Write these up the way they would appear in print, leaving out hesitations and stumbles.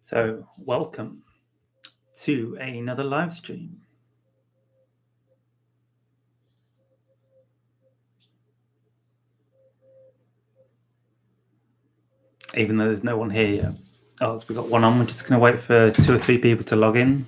So welcome to another live stream. Even though there's no one here yet. Oh, we've got one on. We're just going to wait for 2 or 3 people to log in.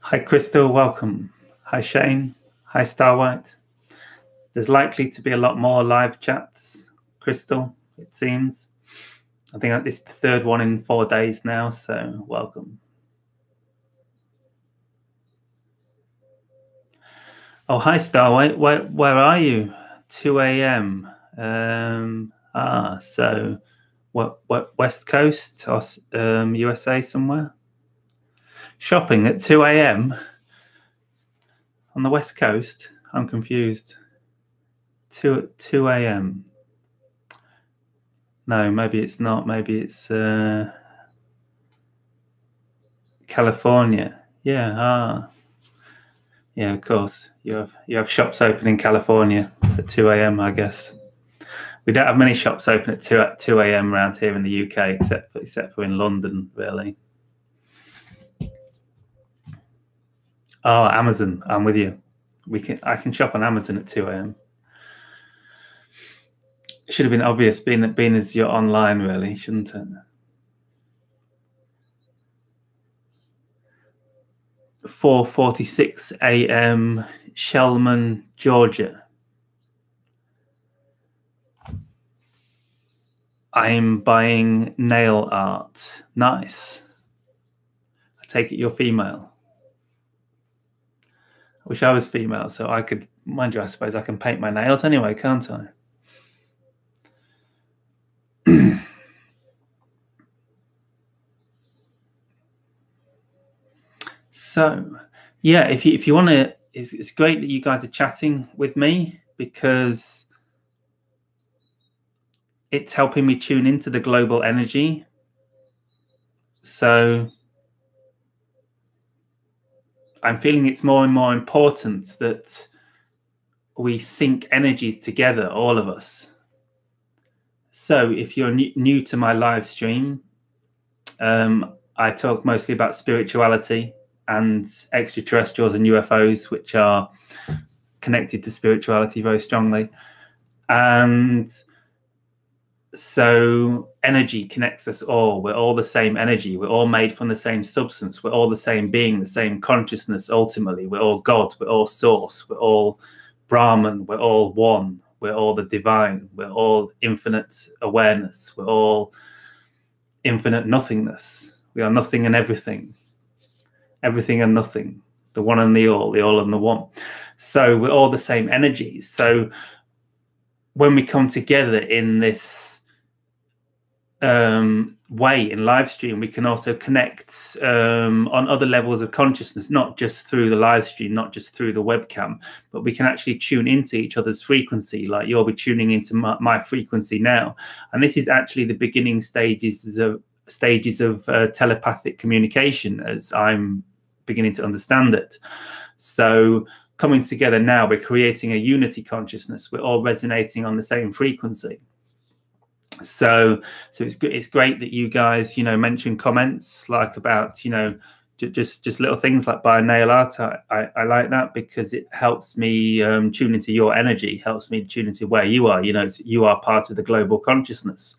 Hi, Crystal. Welcome. Hi, Shane. Hi, Starwhite. There's likely to be a lot more live chats, Crystal, it seems. I think this is the 3rd one in 4 days now, so welcome. Oh, hi, Starwhite. Where are you? 2 a.m. So what West Coast or USA somewhere? Shopping at 2 a.m. on the West Coast? I'm confused. 2 a.m. No, maybe it's not. Maybe it's California. Yeah. Yeah, of course. You have shops open in California at 2 a.m. I guess. We don't have many shops open at 2 a.m. around here in the UK, except for in London, really. Oh, Amazon. I'm with you. I can shop on Amazon at 2 a.m. It should have been obvious, being as you're online, really, shouldn't it? 4:46 a.m. Shellman, Georgia. I'm buying nail art. Nice. I take it you're female. I wish I was female, so I could, mind you, I suppose I can paint my nails anyway, can't I? So, yeah, if you want to, it's great that you guys are chatting with me, because it's helping me tune into the global energy. So I'm feeling it's more and more important that we sync energies together, all of us. So if you're new to my live stream, I talk mostly about spirituality and extraterrestrials and UFOs, which are connected to spirituality very strongly. And so energy connects us all. We're all the same energy. We're all made from the same substance. We're all the same being, the same consciousness. Ultimately, we're all God. We're all source. We're all Brahman. We're all one. We're all the divine. We're all infinite awareness. We're all infinite nothingness. We are nothing and everything. Everything and nothing. The one and the all and the one. So we're all the same energies. So when we come together in this way in live stream, we can also connect on other levels of consciousness, not just through the live stream, not just through the webcam, but we can actually tune into each other's frequency. Like you'll be tuning into my frequency now, and this is actually the beginning stages of telepathic communication, as I'm beginning to understand it. So coming together now, we're creating a unity consciousness. We're all resonating on the same frequency. So it's great that you guys, mention comments like about, just little things like buy nail art. I like that, because it helps me tune into your energy, helps me tune into where you are. You are part of the global consciousness,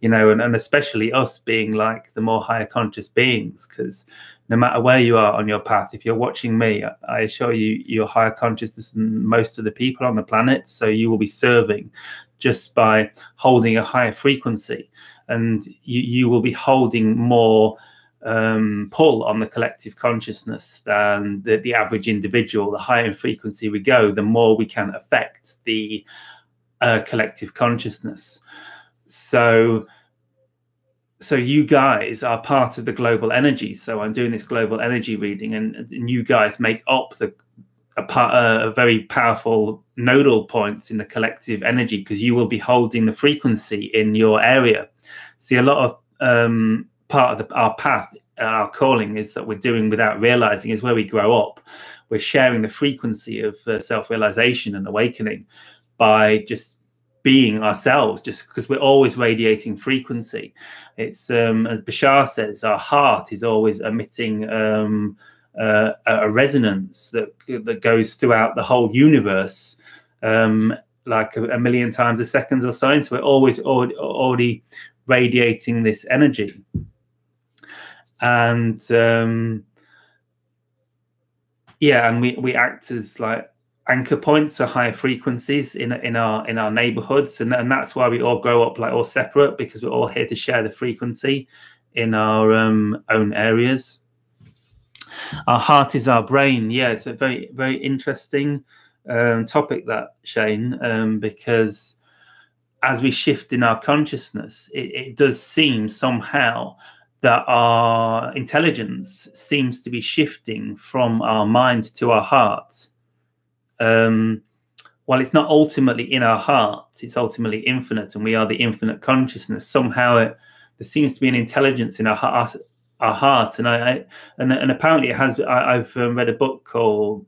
and especially us being like the more higher conscious beings, because no matter where you are on your path, if you're watching me, I assure you, you're higher consciousness than most of the people on the planet. So you will be serving just by holding a higher frequency, and you will be holding more pull on the collective consciousness than the average individual. The higher in frequency we go, the more we can affect the collective consciousness. So you guys are part of the global energy. So I'm doing this global energy reading, and you guys make up a very powerful nodal points in the collective energy, because you will be holding the frequency in your area. See, a lot of part of our path, our calling, is that we're doing without realizing, is where we grow up. We're sharing the frequency of self-realization and awakening by just being ourselves, just because we're always radiating frequency. It's as Bashar says, our heart is always emitting a resonance that goes throughout the whole universe, like a million times a second or so. And so we're always already radiating this energy. And yeah, and we act as like anchor points for higher frequencies in our neighborhoods, and that's why we all grow up like all separate, because we're all here to share the frequency in our own areas. Our heart is our brain. Yeah, it's a very, very interesting topic, that, Shane, because as we shift in our consciousness, it does seem somehow that our intelligence seems to be shifting from our mind to our heart. While it's not ultimately in our heart, it's ultimately infinite, and we are the infinite consciousness. Somehow there seems to be an intelligence in our heart, and apparently it has. I've read a book called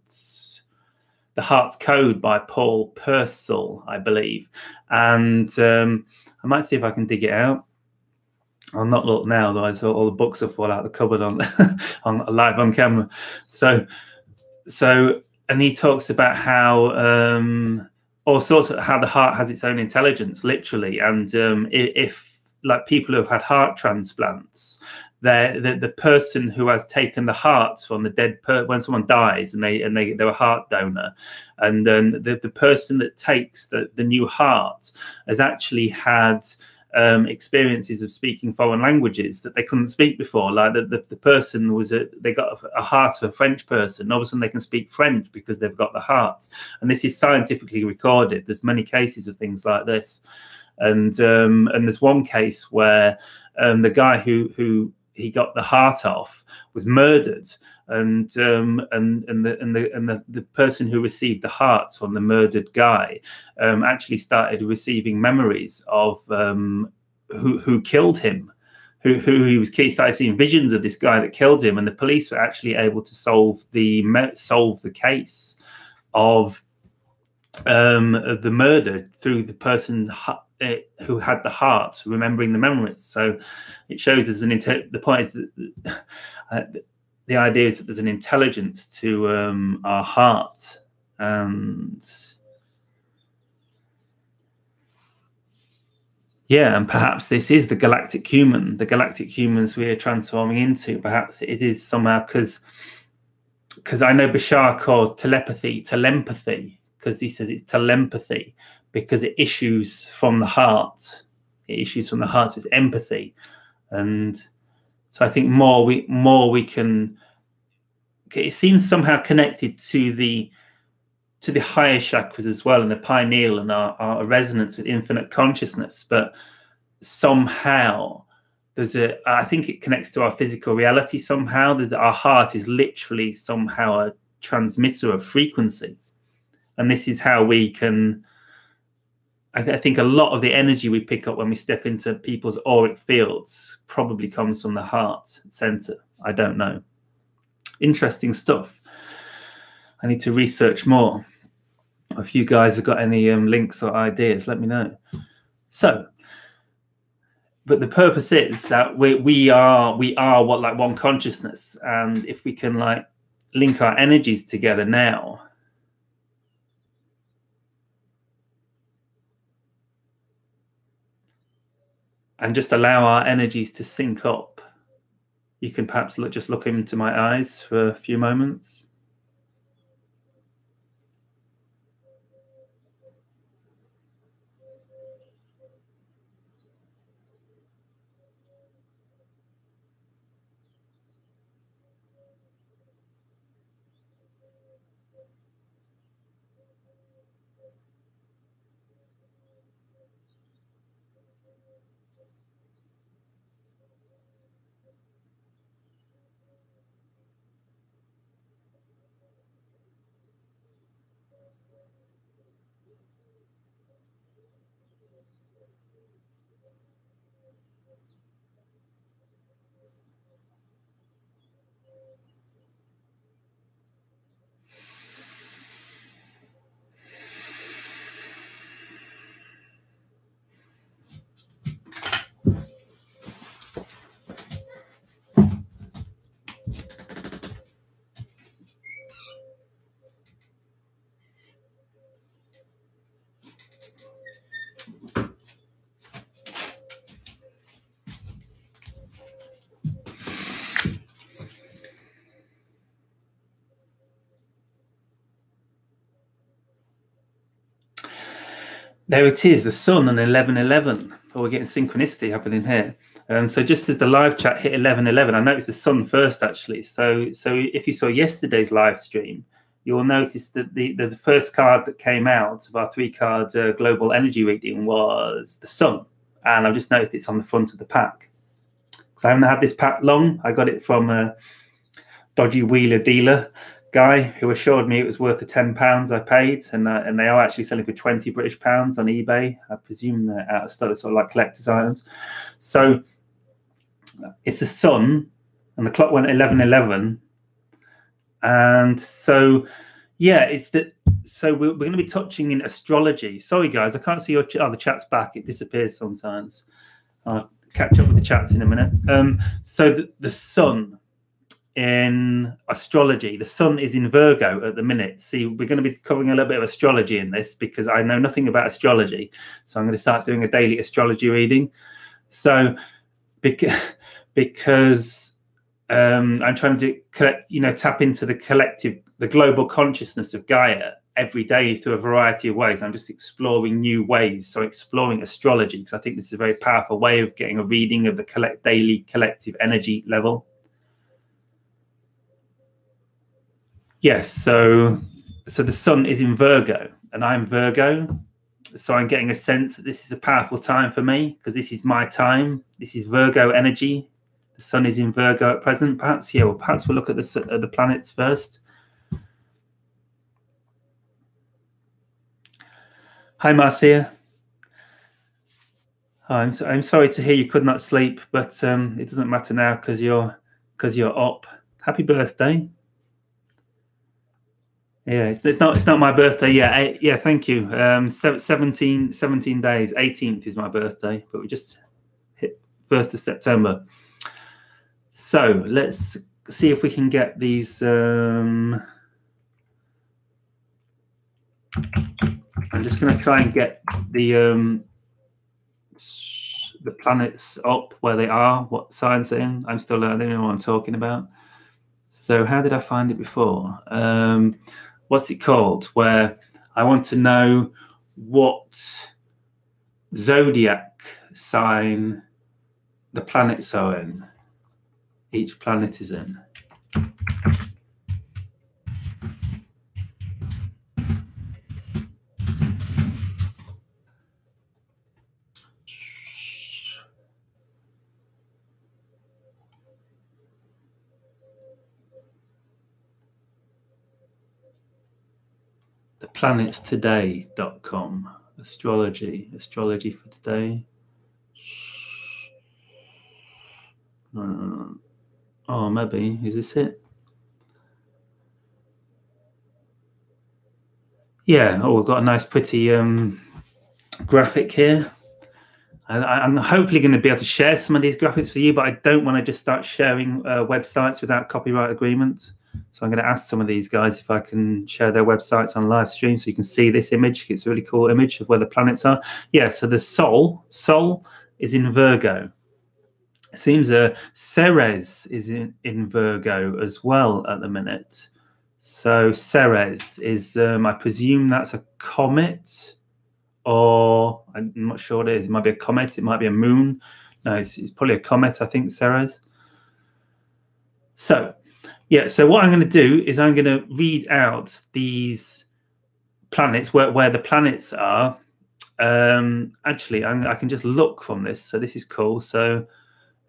The Heart's Code by Paul Purcell, I believe, and I might see if I can dig it out. I'll not look now, otherwise all the books will fall out the cupboard on live on camera. So and he talks about how all sorts of how the heart has its own intelligence, literally, and if like people who have had heart transplants, the person who has taken the hearts from the dead when someone dies and they're a heart donor, and then the person that takes the new heart has actually had experiences of speaking foreign languages that they couldn't speak before. Like the person they got a heart of a French person. All of a sudden they can speak French because they've got the heart. And this is scientifically recorded. There's many cases of things like this. And there's one case where the guy who he got the heart off was murdered, and the person who received the hearts from the murdered guy actually started receiving memories of who killed him, who he started seeing visions of this guy that killed him, and the police were actually able to solve the case of the murder through the person who had the heart remembering the memories. So it shows there's the point is that the idea is that there's an intelligence to our heart, and yeah, and perhaps this is the galactic humans we are transforming into. Perhaps it is somehow because I know Bashar calls telepathy, because he says it's telepathy because it issues from the heart. It issues from the heart, so it's empathy. And so I think more we can. It seems somehow connected to the higher chakras as well, and the pineal, and our resonance with infinite consciousness. But somehow I think it connects to our physical reality somehow. That our heart is literally somehow a transmitter of frequency, and this is how we can. I think a lot of the energy we pick up when we step into people's auric fields probably comes from the heart center. I don't know. Interesting stuff. I need to research more. If you guys have got any links or ideas, let me know. So, but the purpose is that we are what, like, one consciousness, and if we can like link our energies together now, and just allow our energies to sync up. You can perhaps just look into my eyes for a few moments. There it is, the sun on 11:11. Oh, we're getting synchronicity happening here. So just as the live chat hit 11:11, I noticed the sun first, actually. So if you saw yesterday's live stream, you'll notice that the first card that came out of our 3-card global energy reading was the sun. And I've just noticed it's on the front of the pack. So I haven't had this pack long. I got it from a dodgy wheeler dealer guy who assured me it was worth the £10 I paid, and they are actually selling for £20 British on eBay. I presume they're out of stock, sort of like collector's items. So it's the sun, and the clock went 11:11, and so yeah, it's that. So we're going to be touching in astrology. Sorry guys, I can't see your the chat's back. It disappears sometimes. I'll catch up with the chats in a minute. So the sun in astrology, the sun is in Virgo at the minute. See, we're going to be covering a little bit of astrology in this because I know nothing about astrology, so I'm going to start doing a daily astrology reading. So because I'm trying to tap into the collective, the global consciousness of Gaia every day through a variety of ways. I'm just exploring new ways, so exploring astrology, because I think this is a very powerful way of getting a reading of the daily collective energy level. Yes, so the sun is in Virgo, and I'm Virgo, so I'm getting a sense that this is a powerful time for me because this is my time. This is Virgo energy. The sun is in Virgo at present. Perhaps, yeah. Well, perhaps we'll look at the planets first. Hi, Marcia. I'm sorry to hear you could not sleep, but it doesn't matter now because you're up. Happy birthday. Yeah, it's not my birthday yet. Yeah, thank you. 17 days. 18th is my birthday, but we just hit 1st of September. So let's see if we can get these. I'm just going to try and get the planets up where they are, what signs they're in. I'm still learning. I don't know what I'm talking about. So how did I find it before? What's it called? Where I want to know what zodiac sign the planets are in. Each planet is in. Planetstoday.com. Astrology for today. Oh, maybe. Is this it? Yeah. Oh, we've got a nice, pretty graphic here. I'm hopefully going to be able to share some of these graphics for you, but I don't want to just start sharing websites without copyright agreement. So I'm going to ask some of these guys if I can share their websites on live stream so you can see this image. It's a really cool image of where the planets are. Yeah, so the Sol is in Virgo. It seems Ceres is in Virgo as well at the minute. So Ceres is, I presume that's a comet, or I'm not sure what it is. It might be a comet. It might be a moon. No, it's probably a comet, I think, Ceres. So, yeah, so what I'm going to do is I'm going to read out these planets, where the planets are. Actually, I can just look from this. So this is cool. So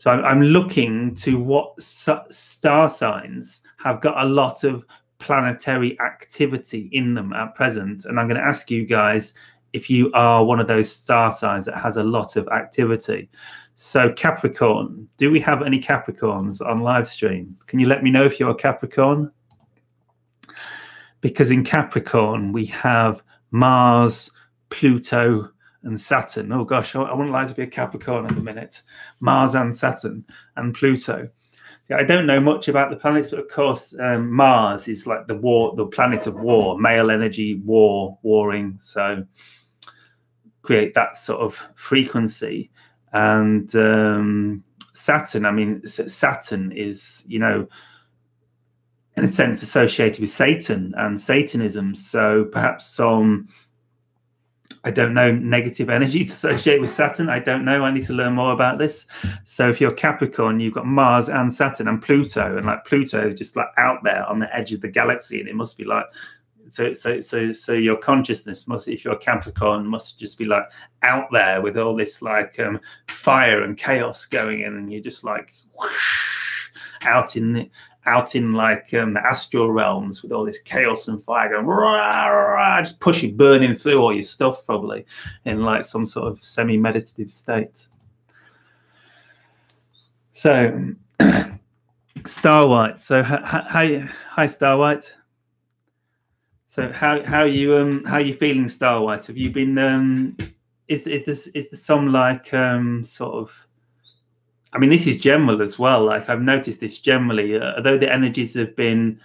I'm looking to what star signs have got a lot of planetary activity in them at present. And I'm going to ask you guys if you are one of those star signs that has a lot of activity. So Capricorn, do we have any Capricorns on live stream? Can you let me know if you're a Capricorn? Because in Capricorn, we have Mars, Pluto, and Saturn. Oh gosh, I wouldn't like to be a Capricorn at the minute. Mars and Saturn and Pluto. I don't know much about the planets, but of course, Mars is like the planet of war, male energy, warring. So create that sort of frequency. And Saturn, I mean, Saturn is, you know, in a sense associated with Satan and Satanism. So perhaps some, I don't know, negative energies associated with Saturn. I don't know. I need to learn more about this. So if you're Capricorn, you've got Mars and Saturn and Pluto, and like Pluto is just like out there on the edge of the galaxy, and it must be like, so your consciousness must, if you're a Capricorn, must just be like out there with all this like fire and chaos going in, and you're just like whoosh, out in like the astral realms with all this chaos and fire going rah, rah, just pushing, burning through all your stuff, probably in like some sort of semi-meditative state. So Star White. So hi Star White. So how are you feeling, Star White? Have you been is there some like sort of, I mean, this is general as well. Like I've noticed this generally, although the energies have been,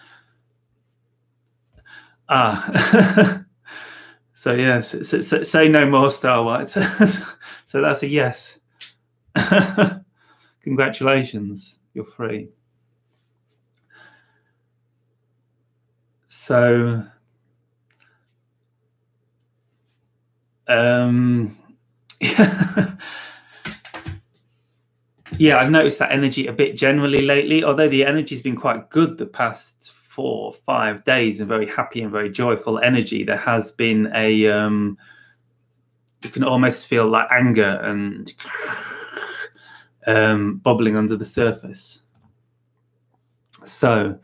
so yes, so say no more, Star White. So that's a yes. Congratulations, you're free. So, yeah, I've noticed that energy a bit generally lately, although the energy's been quite good the past 4 or 5 days, and very happy and very joyful energy. There has been a, you can almost feel like anger and bubbling under the surface. So,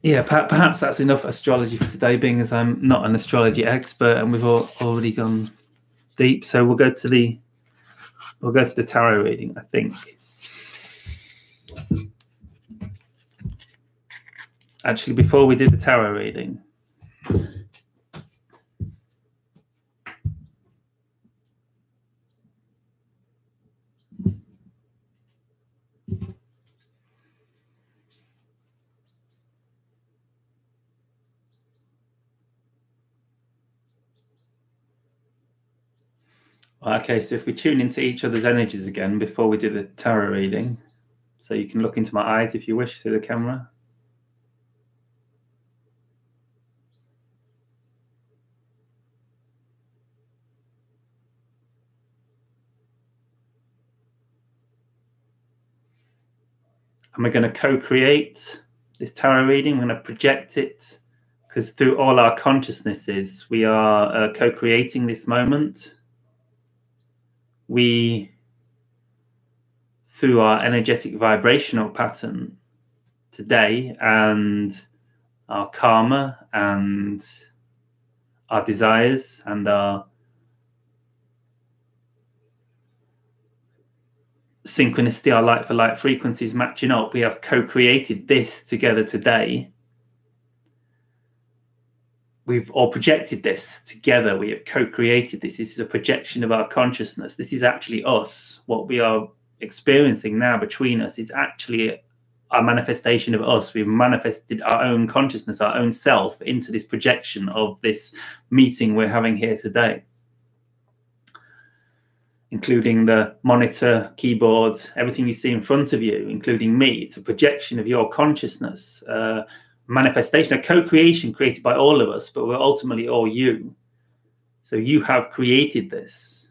yeah, perhaps that's enough astrology for today, being as I'm not an astrology expert and we've already gone deep. So we'll go to the tarot reading, I think. Actually, before we do the tarot reading, okay, so if we tune into each other's energies again before we do the tarot reading, so you can look into my eyes if you wish through the camera. And we're going to co-create this tarot reading. We're going to project it, because through all our consciousnesses, we are co-creating this moment. We, through our energetic vibrational pattern today and our karma and our desires and our synchronicity, our light for light frequencies matching up, we have co-created this together today. We've all projected this together. We have co-created this. This is a projection of our consciousness. This is actually us. What we are experiencing now between us is actually a manifestation of us. We've manifested our own consciousness, our own self, into this projection of this meeting we're having here today, including the monitor, keyboard, everything you see in front of you, including me. It's a projection of your consciousness, manifestation, a co-creation created by all of us, but we're ultimately all you. So you have created this.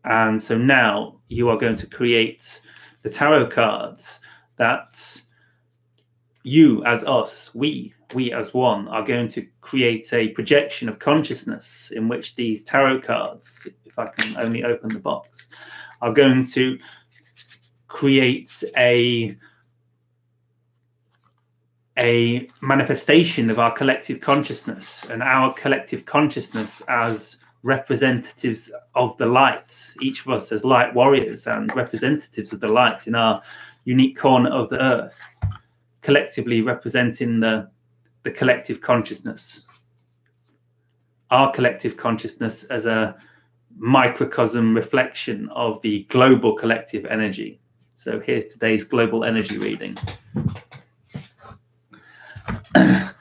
And so now you are going to create the tarot cards that you as us, we as one, are going to create a projection of consciousness in which these tarot cards, if I can only open the box, are going to create a manifestation of our collective consciousness, and our collective consciousness as representatives of the light, each of us as light warriors and representatives of the light in our unique corner of the earth, collectively representing the collective consciousness, our collective consciousness as a microcosm reflection of the global collective energy. So here's today's global energy reading. I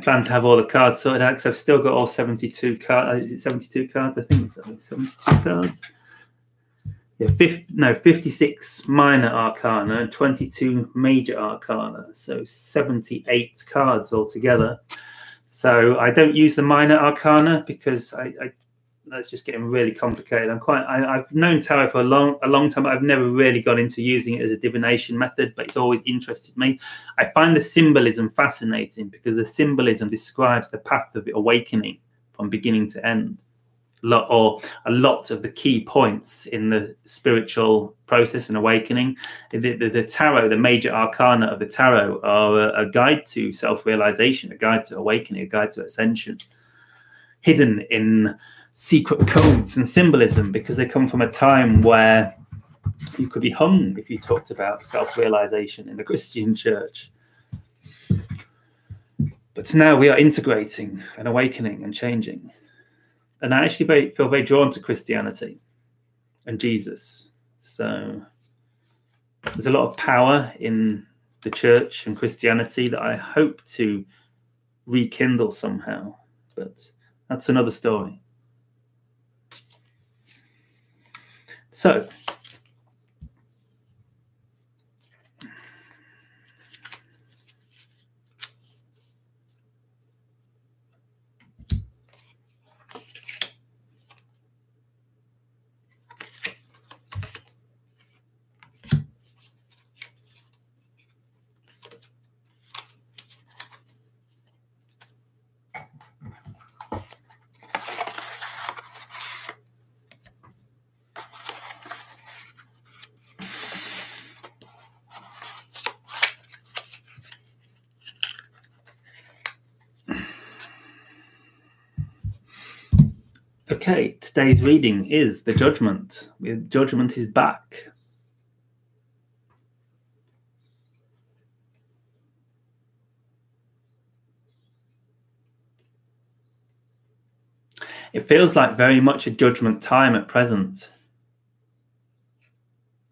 plan to have all the cards sorted out because I've still got all 72 cards. Is it 72 cards? I think it's 72 cards. Yeah, 56 minor arcana and 22 major arcana. So 78 cards altogether. So I don't use the minor arcana because that's just getting really complicated. I've known tarot for a long time, but I've never really got into using it as a divination method, but it's always interested me. I find the symbolism fascinating because the symbolism describes the path of awakening from beginning to end, or a lot of the key points in the spiritual process and awakening. The tarot, the major arcana of the tarot, are a guide to self-realization, a guide to awakening, a guide to ascension, hidden in secret codes and symbolism, because they come from a time where you could be hung if you talked about self-realization in the Christian church. But now we are integrating and awakening and changing. And I actually feel very drawn to Christianity and Jesus. So there's a lot of power in the church and Christianity that I hope to rekindle somehow. But that's another story. So, okay, today's reading is the Judgment. Judgment is back. It feels like very much a judgment time at present,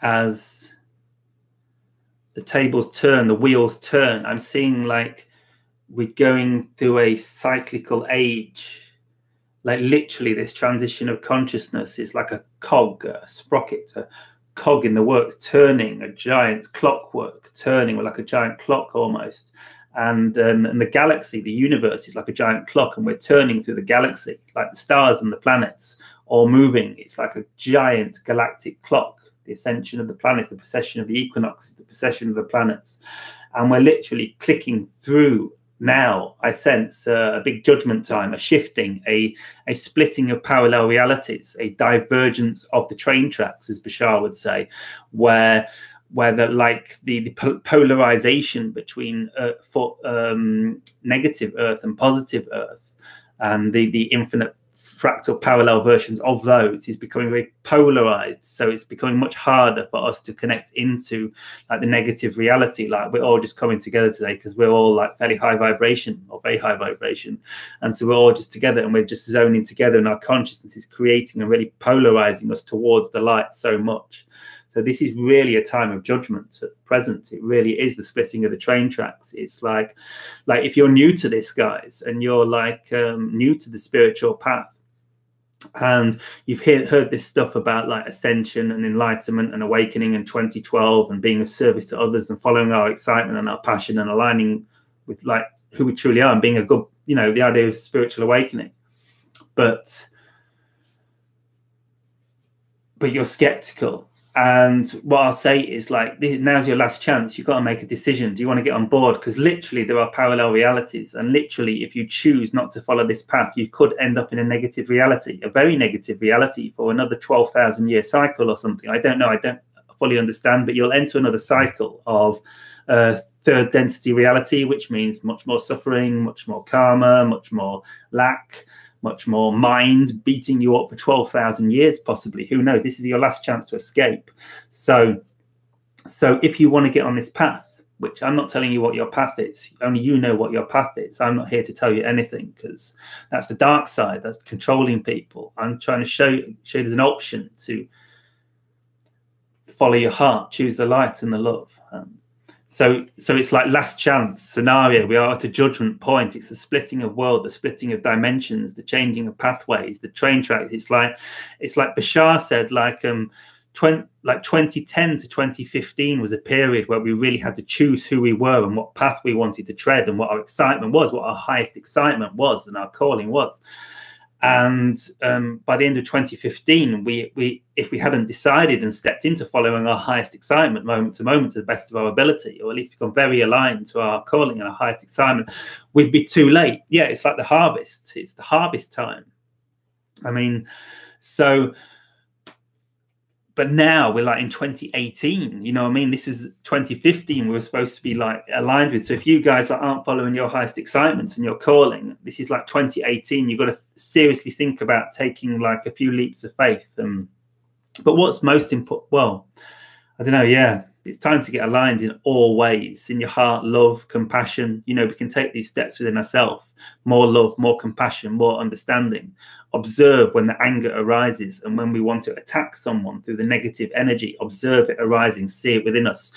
as the tables turn, the wheels turn. I'm seeing like we're going through a cyclical age. Like literally this transition of consciousness is like a cog, a sprocket, a cog in the works, turning, a giant clockwork, turning like a giant clock almost. And the galaxy, the universe is like a giant clock, and we're turning through the galaxy, like the stars and the planets all moving. It's like a giant galactic clock, the ascension of the planets, the precession of the equinoxes, the precession of the planets. And we're literally clicking through. Now I sense a big judgment time, a shifting, a splitting of parallel realities, a divergence of the train tracks, as Bashar would say, where the polarization between negative Earth and positive Earth, and the infinite fractal parallel versions of those is becoming very polarized. So it's becoming much harder for us to connect into like the negative reality. Like we're all just coming together today because we're all like fairly high vibration or very high vibration. And so we're all just together and we're just zoning together, and our consciousness is creating and really polarizing us towards the light so much. So this is really a time of judgment at present. It really is the splitting of the train tracks. It's like if you're new to this, guys, and you're like new to the spiritual path, and you've heard this stuff about like ascension and enlightenment and awakening in 2012 and being of service to others and following our excitement and our passion and aligning with like who we truly are and being a good, the idea of spiritual awakening. but you're skeptical. And what I'll say is, like, now's your last chance. You've got to make a decision. Do you want to get on board? Because literally there are parallel realities, and literally if you choose not to follow this path, you could end up in a negative reality, a very negative reality, for another 12,000 year cycle or something. I don't know, I don't fully understand, but you'll enter another cycle of third density reality, which means much more suffering, much more karma, much more lack, much more mind beating you up for 12,000 years, possibly. Who knows? This is your last chance to escape. So if you want to get on this path, which I'm not telling you what your path is, only you know what your path is. I'm not here to tell you anything, because that's the dark side. That's controlling people. I'm trying to show you there's an option to follow your heart, choose the light and the love. So it's like last chance scenario. We are at a judgment point. It's a splitting of world, the splitting of dimensions, the changing of pathways, the train tracks. It's like Bashar said, like 2010 to 2015 was a period where we really had to choose who we were and what path we wanted to tread, and what our excitement was, what our highest excitement was, and our calling was. And by the end of 2015, we if we hadn't decided and stepped into following our highest excitement moment to moment to the best of our ability, or at least become very aligned to our calling and our highest excitement, we'd be too late. Yeah, it's like the harvest. It's the harvest time. I mean, so... But now we're like in 2018, you know what I mean? This is 2015 we were supposed to be like aligned with. So if you guys like aren't following your highest excitements and your calling, this is like 2018. You've got to seriously think about taking like a few leaps of faith. But what's most important? Well, I don't know. Yeah, it's time to get aligned in all ways, in your heart, love, compassion. You know, we can take these steps within ourselves: more love, more compassion, more understanding. Observe when the anger arises, and when we want to attack someone through the negative energy, observe it arising, see it within us.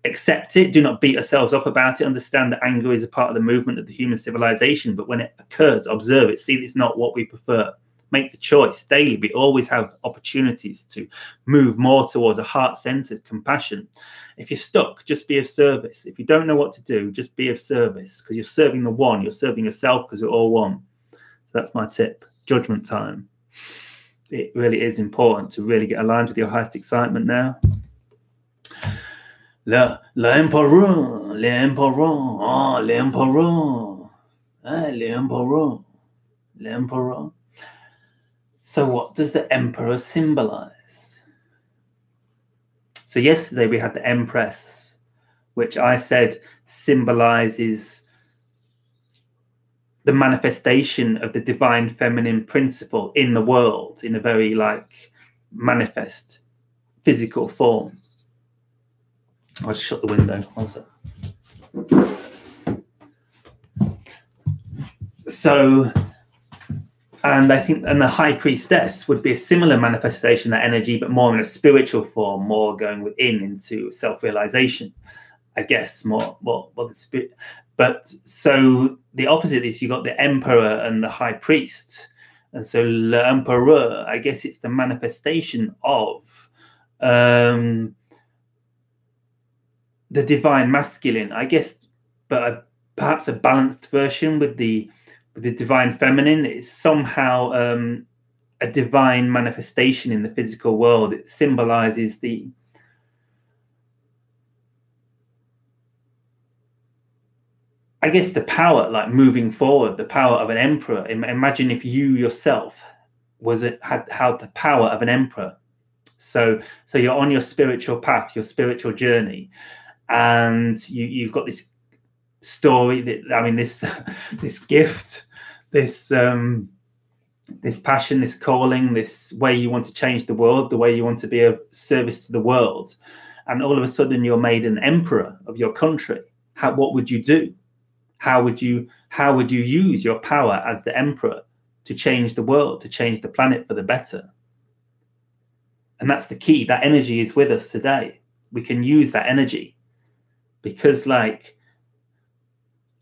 Accept it. Do not beat ourselves up about it. Understand that anger is a part of the movement of the human civilization, but when it occurs, observe it. See it's not what we prefer. Make the choice daily. We always have opportunities to move more towards a heart-centered compassion. If you're stuck, just be of service. If you don't know what to do, just be of service, because you're serving the one. You're serving yourself, because we're all one. So that's my tip. Judgment time. It really is important to really get aligned with your highest excitement now. L'empereur, l'empereur, l'empereur, l'empereur, l'empereur. So what does the emperor symbolize? So yesterday we had the empress, which I said symbolizes the manifestation of the divine feminine principle in the world in a very like manifest physical form. I'll just shut the window. So, and I think, and the high priestess would be a similar manifestation of that energy, but more in a spiritual form, more going within into self-realization, I guess, more the spirit. But so the opposite is you got the emperor and the high priest. And so l'empereur, I guess it's the manifestation of the divine masculine, I guess, but perhaps a balanced version with the divine feminine. It's somehow a divine manifestation in the physical world. It symbolizes the power, like moving forward, the power of an emperor. Imagine if you yourself had the power of an emperor. So you're on your spiritual path, your spiritual journey, and you've got this story this gift, this passion, this calling, this way you want to change the world, the way you want to be of service to the world, and all of a sudden you're made an emperor of your country. What would you do? How would you use your power as the emperor to change the world, to change the planet for the better? And that's the key. That energy is with us today. We can use that energy because, like,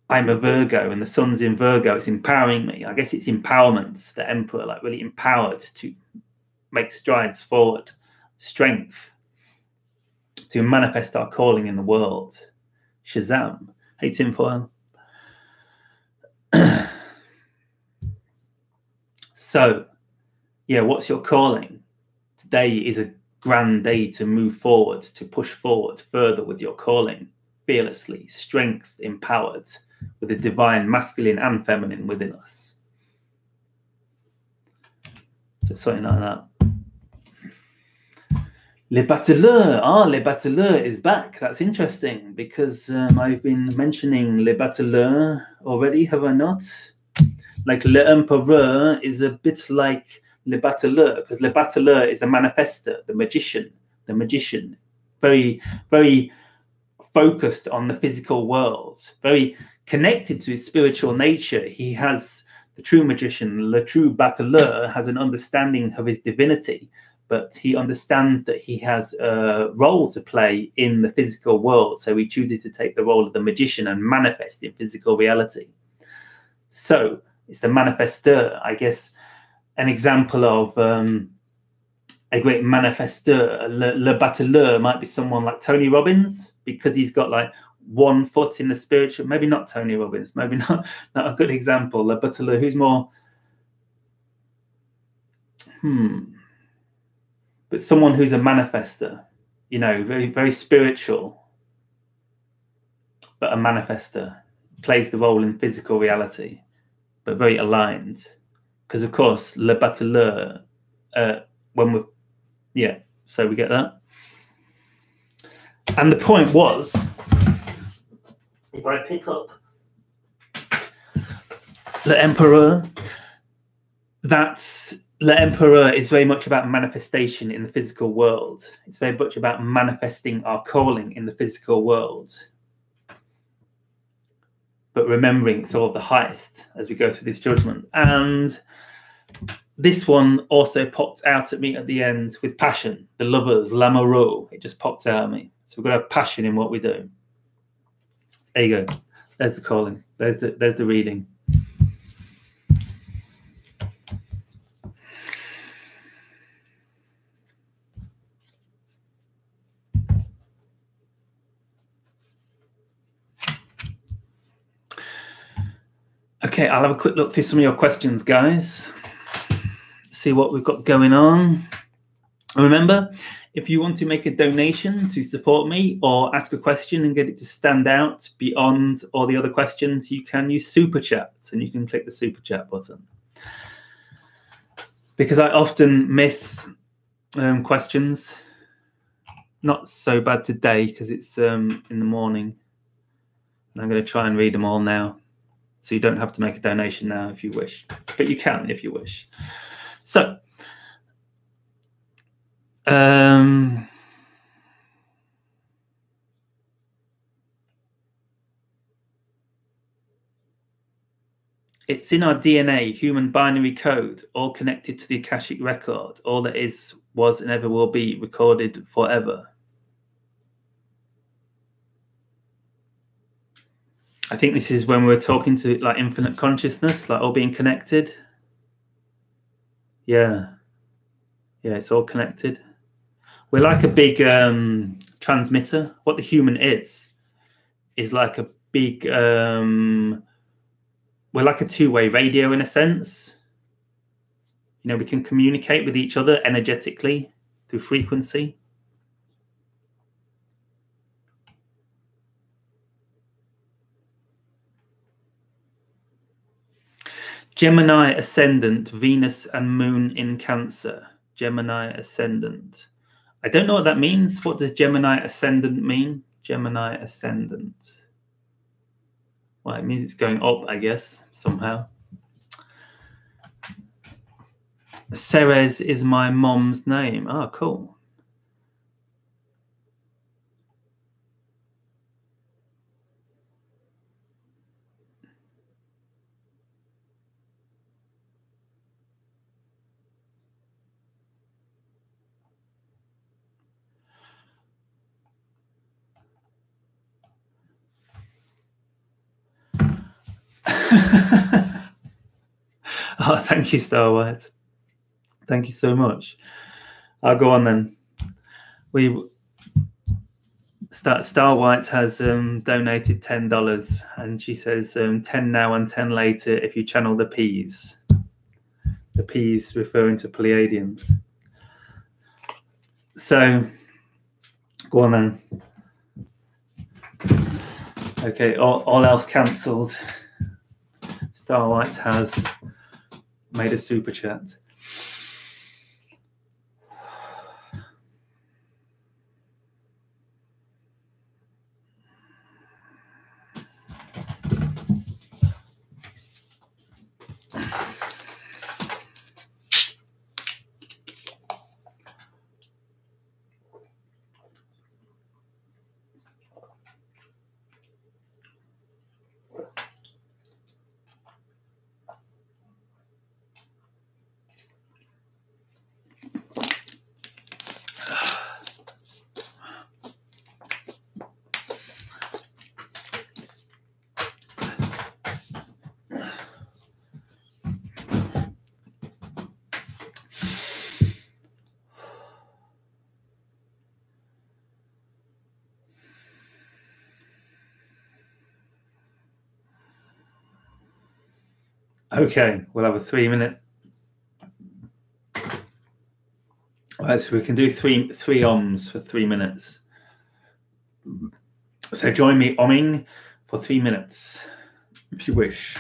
I'm a Virgo and the sun's in Virgo. It's empowering me. I guess it's empowerment, the emperor, like really empowered to make strides forward, strength to manifest our calling in the world. Shazam. Hey, tinfoil. So, yeah, what's your calling? Today is a grand day to move forward, to push forward further with your calling, fearlessly, strength empowered, with the divine masculine and feminine within us. So something like that. Le Battleur. Le Battleur is back. That's interesting because I've been mentioning Le Battleur already, have I not? Like L'Empereur is a bit like Le Battleur, because Le Battleur is the manifestor, the magician, very, very focused on the physical world, very connected to his spiritual nature. He has, the true magician, le true Battleur, has an understanding of his divinity, but he understands that he has a role to play in the physical world. So he chooses to take the role of the magician and manifest in physical reality. So it's the manifesteur, I guess. An example of a great manifesteur, le Battleur, might be someone like Tony Robbins, because he's got like one foot in the spiritual. Maybe not Tony Robbins, maybe not a good example. Le Battleur, who's more, but someone who's a manifestor, you know, very, very spiritual, but a manifestor, plays the role in physical reality, but very aligned. Because of course, Le Battleur, when we're, yeah, so we get that. And the point was, if I pick up L'Empereur, that's, L'Empereur is very much about manifestation in the physical world. It's very much about manifesting our calling in the physical world. But remembering it's all of the highest as we go through this judgment. And this one also popped out at me at the end with passion, the lovers, l'amoureux. It just popped out at me. So we've got to have passion in what we do. There you go. There's the calling. There's the reading. Okay, I'll have a quick look through some of your questions, guys. See what we've got going on. And remember, if you want to make a donation to support me or ask a question and get it to stand out beyond all the other questions, you can use Super Chat, and you can click the Super Chat button. Because I often miss questions. Not so bad today because it's in the morning. And I'm going to try and read them all now. So you don't have to make a donation now if you wish, but you can if you wish. So, it's in our DNA, human binary code, all connected to the Akashic record. All that is, was, and ever will be recorded forever. I think this is when we're talking to like infinite consciousness, like all being connected. Yeah. Yeah, it's all connected. We're like a big transmitter. What the human is like a big, we're like a two-way radio in a sense. You know, we can communicate with each other energetically through frequency. Gemini ascendant, Venus and Moon in Cancer. Gemini ascendant. I don't know what that means. What does Gemini ascendant mean? Gemini ascendant. Well, it means it's going up, I guess, somehow. Ceres is my mom's name. Oh, cool. Oh, thank you, Star White. Thank you so much. I'll go on then. Star White has donated $10, and she says 10 now and 10 later if you channel the peas. The P's referring to Pleiadians. So, go on then. Okay, all else cancelled. Starlight has made a super chat. Okay, we'll have a 3-minute. All right, so we can do three ohms for 3 minutes. So join me ohming for 3 minutes, if you wish.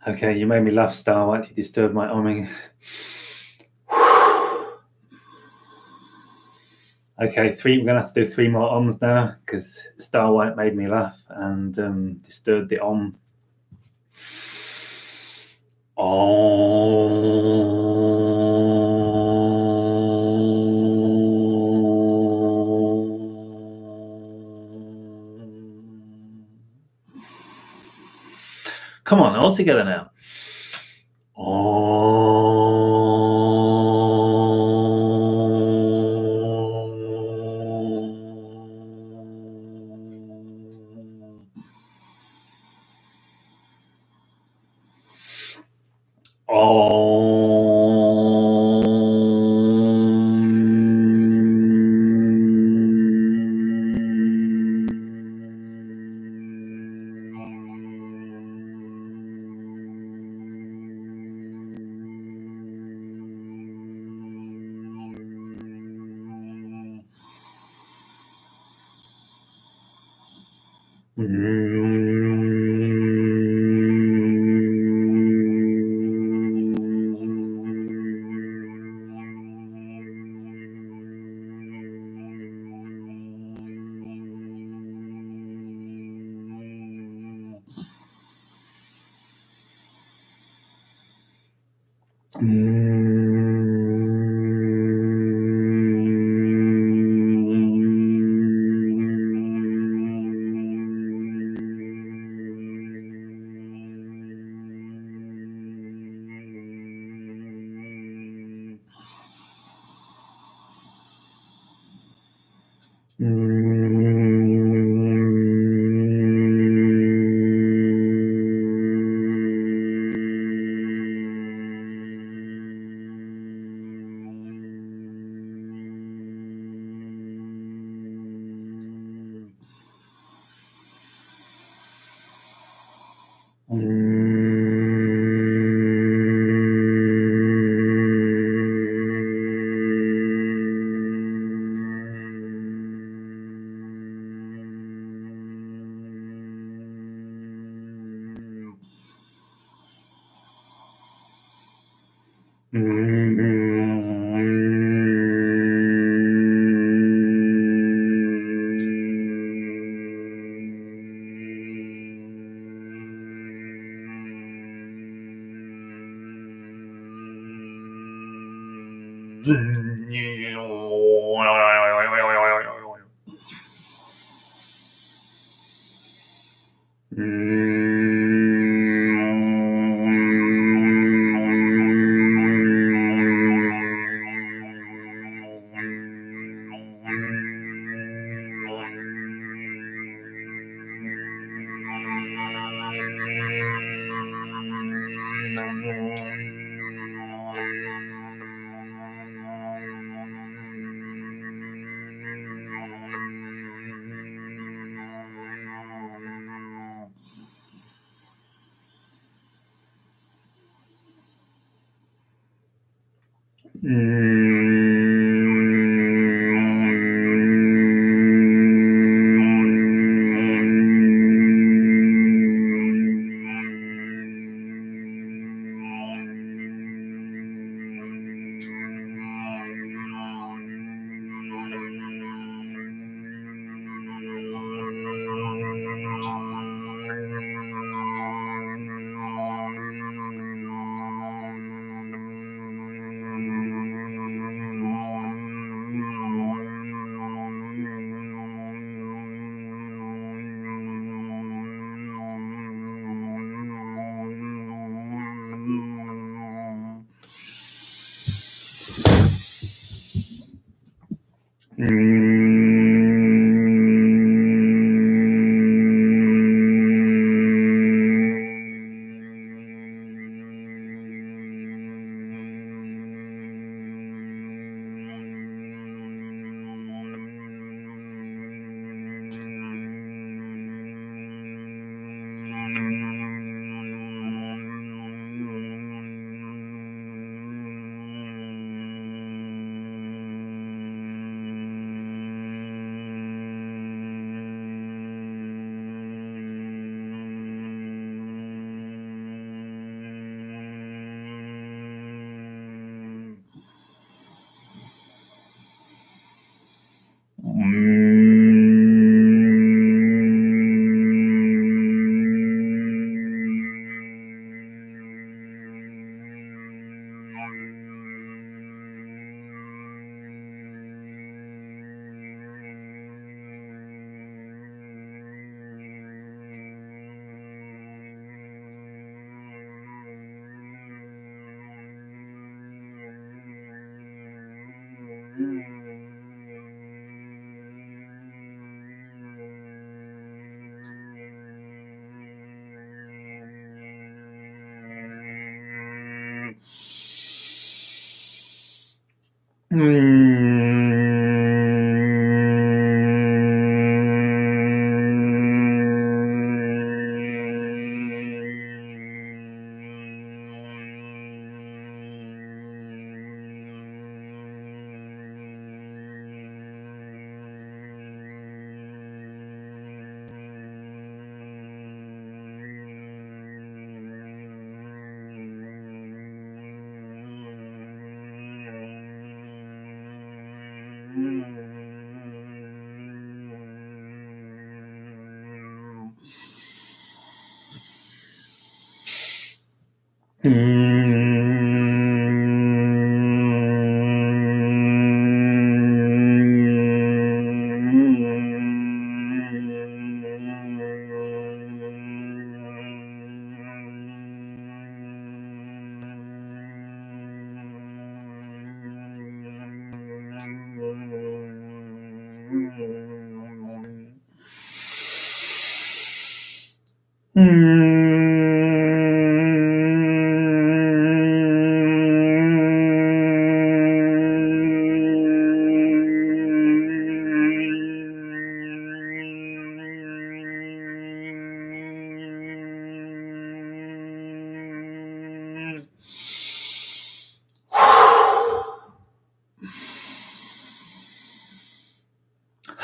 Okay, you made me laugh, Starlight. You disturbed my ohming. Okay, we're going to have to do 3 more ohms now because Starlight made me laugh and disturbed the ohm. Come on, all together now.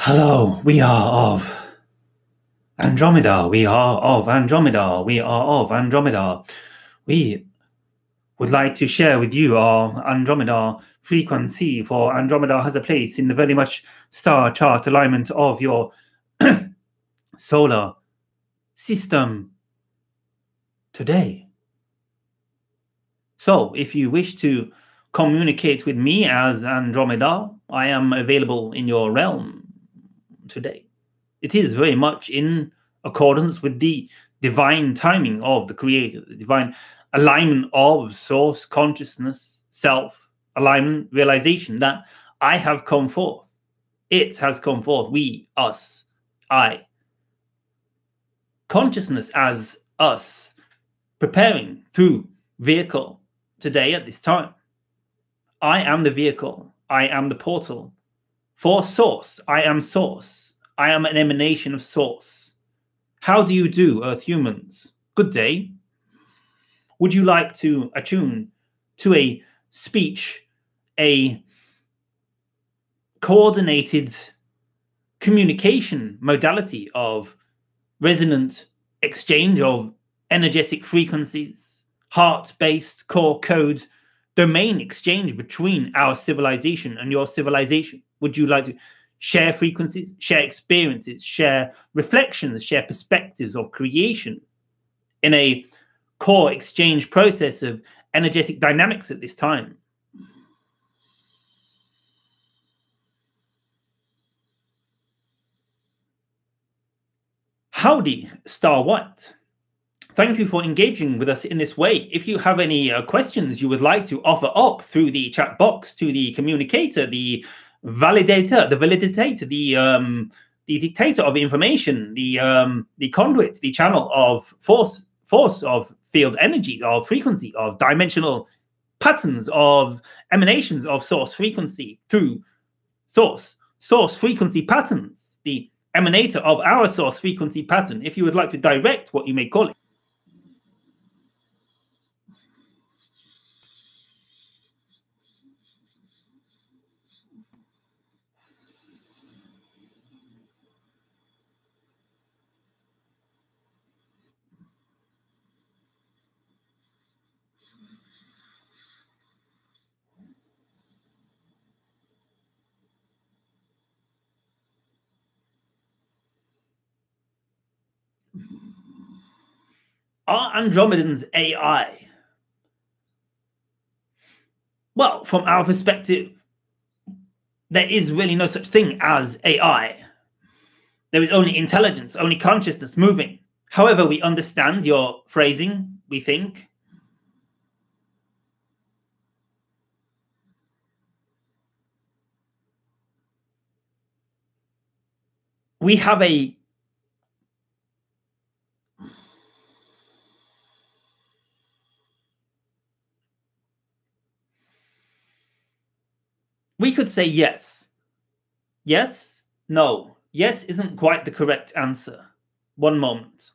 Hello, we are of Andromeda. We are of Andromeda. We are of Andromeda. We would like to share with you our Andromeda frequency, for Andromeda has a place in the very much star chart alignment of your solar system today. So if you wish to communicate with me as Andromeda, I am available in your realm today. It is very much in accordance with the divine timing of the Creator, the divine alignment of source consciousness, self alignment, realization that I have come forth. It has come forth. We, us, I. Consciousness as us, preparing through vehicle today at this time. I am the vehicle. I am the portal. For source, I am source. I am an emanation of source. How do you do, Earth humans? Good day. Would you like to attune to a speech, a coordinated communication modality of resonant exchange of energetic frequencies, heart-based core code, domain exchange between our civilization and your civilization? Would you like to share frequencies, share experiences, share reflections, share perspectives of creation in a core exchange process of energetic dynamics at this time? Howdy, Star White. Thank you for engaging with us in this way. If you have any questions you would like to offer up through the chat box to the communicator, the validator, the dictator of information, the conduit, the channel of force of field energy, of frequency, of dimensional patterns, of emanations of source frequency through source frequency patterns, the emanator of our source frequency pattern, if you would like to direct what you may call it. Are Andromedans AI? Well, from our perspective, there is really no such thing as AI. There is only intelligence, only consciousness moving. However, we understand your phrasing, we think. We have a we could say yes. Yes, no. Yes isn't quite the correct answer. One moment.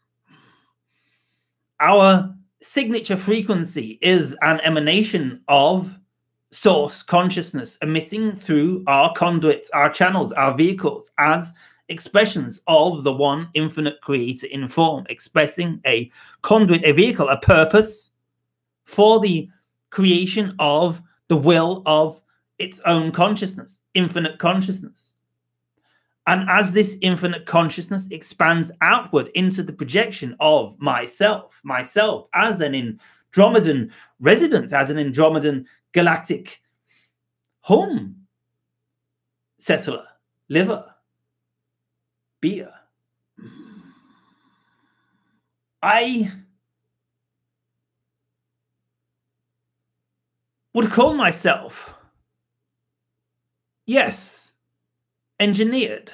Our signature frequency is an emanation of source consciousness emitting through our conduits, our channels, our vehicles as expressions of the one infinite creator in form, expressing a conduit, a vehicle, a purpose for the creation of the will of its own consciousness, infinite consciousness. And as this infinite consciousness expands outward into the projection of myself as an Andromedan resident, as an Andromedan galactic home settler, liver, beer, I would call myself, yes, engineered.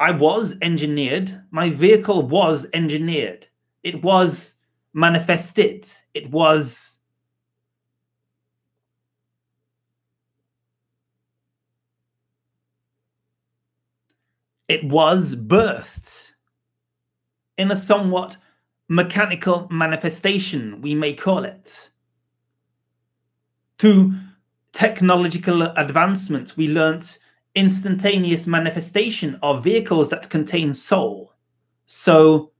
I was engineered. My vehicle was engineered. It was manifested. It was birthed in a somewhat mechanical manifestation, we may call it. Through technological advancement, we learnt instantaneous manifestation of vehicles that contain soul. So,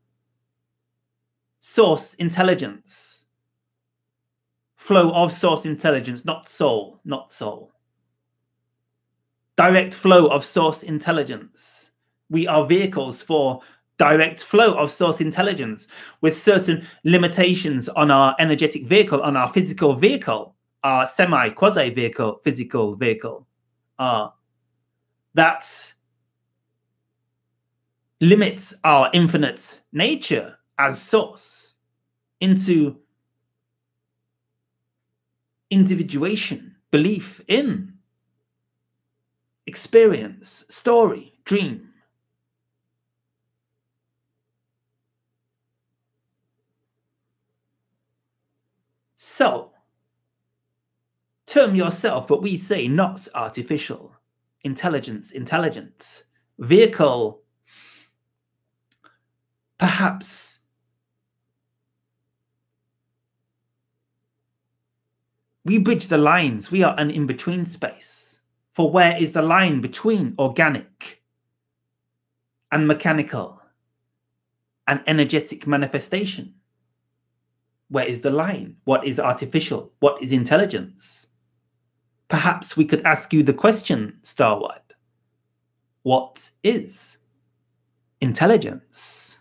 source intelligence, flow of source intelligence, not soul, not soul. Direct flow of source intelligence. We are vehicles for direct flow of source intelligence with certain limitations on our energetic vehicle, on our physical vehicle, our semi-quasi-vehicle, physical vehicle. That limits our infinite nature as source into individuation, belief in, experience, story, dream. So, term yourself, but we say not artificial. Intelligence. Vehicle, perhaps we bridge the lines. We are an in-between space. For where is the line between organic and mechanical and energetic manifestation? Where is the line? What is artificial? What is intelligence? Perhaps we could ask you the question, Starwide. What is intelligence?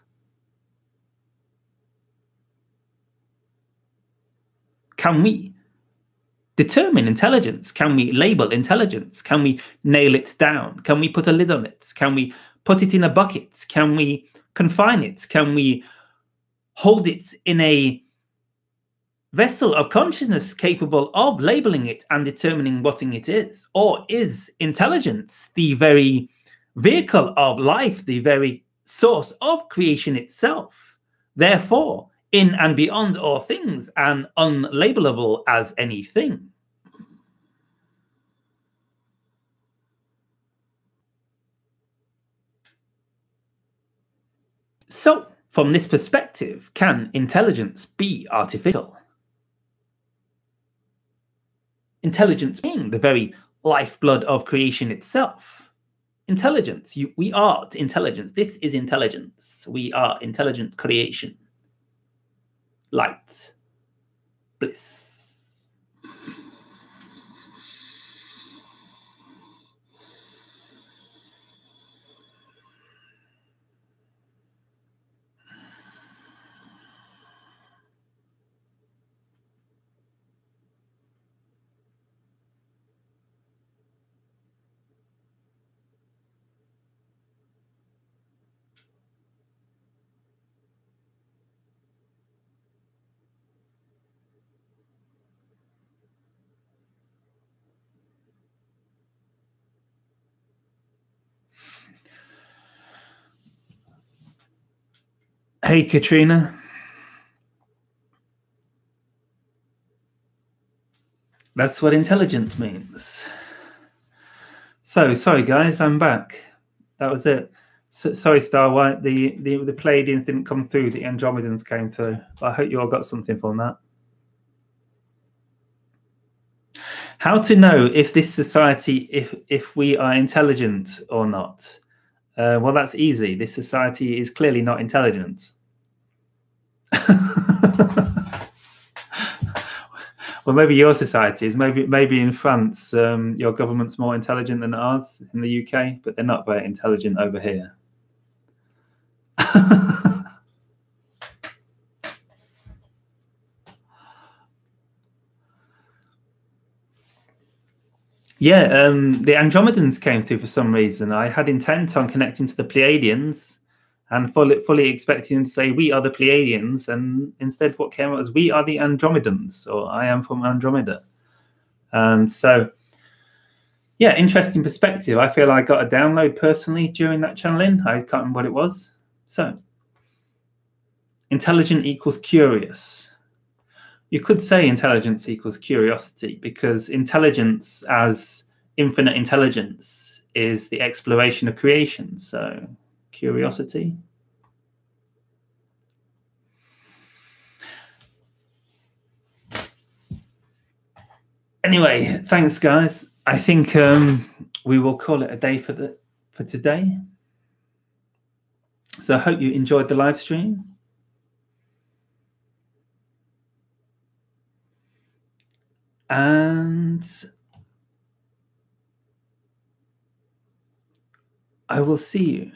Can we determine intelligence? Can we label intelligence? Can we nail it down? Can we put a lid on it? Can we put it in a bucket? Can we confine it? Can we hold it in a vessel of consciousness capable of labeling it and determining what it is? Or is intelligence the very vehicle of life, the very source of creation itself, therefore in and beyond all things and unlabelable as anything? So, from this perspective, can intelligence be artificial? Intelligence being the very lifeblood of creation itself. Intelligence, we are intelligence. This is intelligence. We are intelligent creation. Light. Bliss. Hey, Katrina. That's what intelligent means. So, sorry, guys, I'm back. That was it. So, sorry, Star White. The Pleiadians didn't come through. The Andromedans came through. I hope you all got something from that. How to know if this society, if we are intelligent or not? Well, that's easy. This society is clearly not intelligent. Well, maybe your society is. Maybe in France, your government's more intelligent than ours in the UK, but they're not very intelligent over here. Yeah, the Andromedans came through for some reason. I had intent on connecting to the Pleiadians and fully expecting them to say, we are the Pleiadians. And instead what came out was, we are the Andromedans, or I am from Andromeda. And so, yeah, interesting perspective. I feel I got a download personally during that channeling. I can't remember what it was. So, intelligent equals curious. You could say intelligence equals curiosity, because intelligence as infinite intelligence is the exploration of creation. So curiosity. Anyway, thanks, guys. I think we will call it a day for today. So I hope you enjoyed the live stream. And I will see you.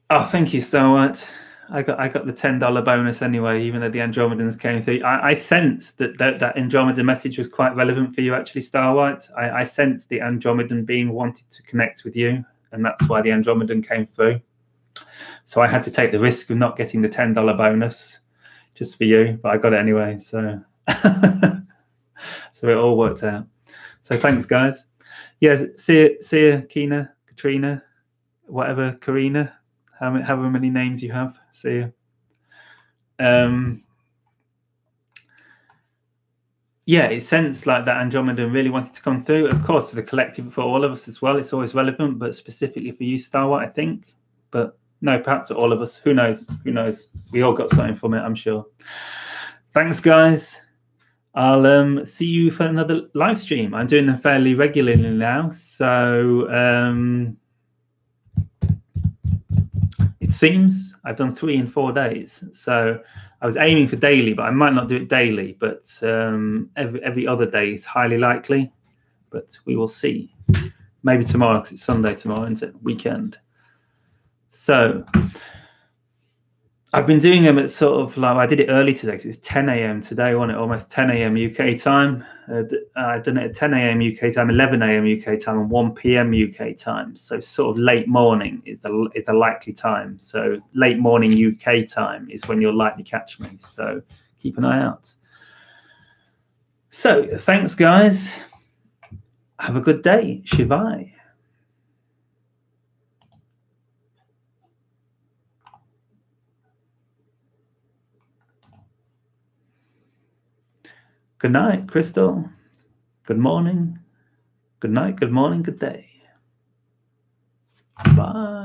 Oh, thank you, Star White. I got the $10 bonus anyway, even though the Andromedans came through. I sensed that Andromeda message was quite relevant for you, actually, Star White. I sensed the Andromedan being wanted to connect with you, and that's why the Andromedan came through. So I had to take the risk of not getting the $10 bonus just for you, but I got it anyway. So, so it all worked out. So thanks, guys. Yeah, see you, Kina, Katrina, whatever, Karina. However many names you have. See you. Yeah, it sensed like that Andromeda really wanted to come through. Of course, for the collective, for all of us as well, it's always relevant, but specifically for you, Star White, I think. But no, perhaps for all of us. Who knows? Who knows? We all got something from it, I'm sure. Thanks, guys. I'll see you for another live stream. I'm doing them fairly regularly now, so it seems I've done 3 in 4 days. So I was aiming for daily, but I might not do it daily. But every other day is highly likely. But we will see. Maybe tomorrow, because it's Sunday tomorrow, isn't it? Weekend. So I've been doing them at sort of like, I did it early today because it was 10 a.m. today, wasn't it? Almost 10 a.m. UK time. I've done it at 10 a.m. UK time, 11 a.m. UK time, and 1 p.m. UK time. So sort of late morning is the likely time. So late morning UK time is when you'll likely catch me. So keep an eye out. So thanks, guys. Have a good day. Shivai. Good night, Crystal. Good morning. Good night, good morning, good day. Bye.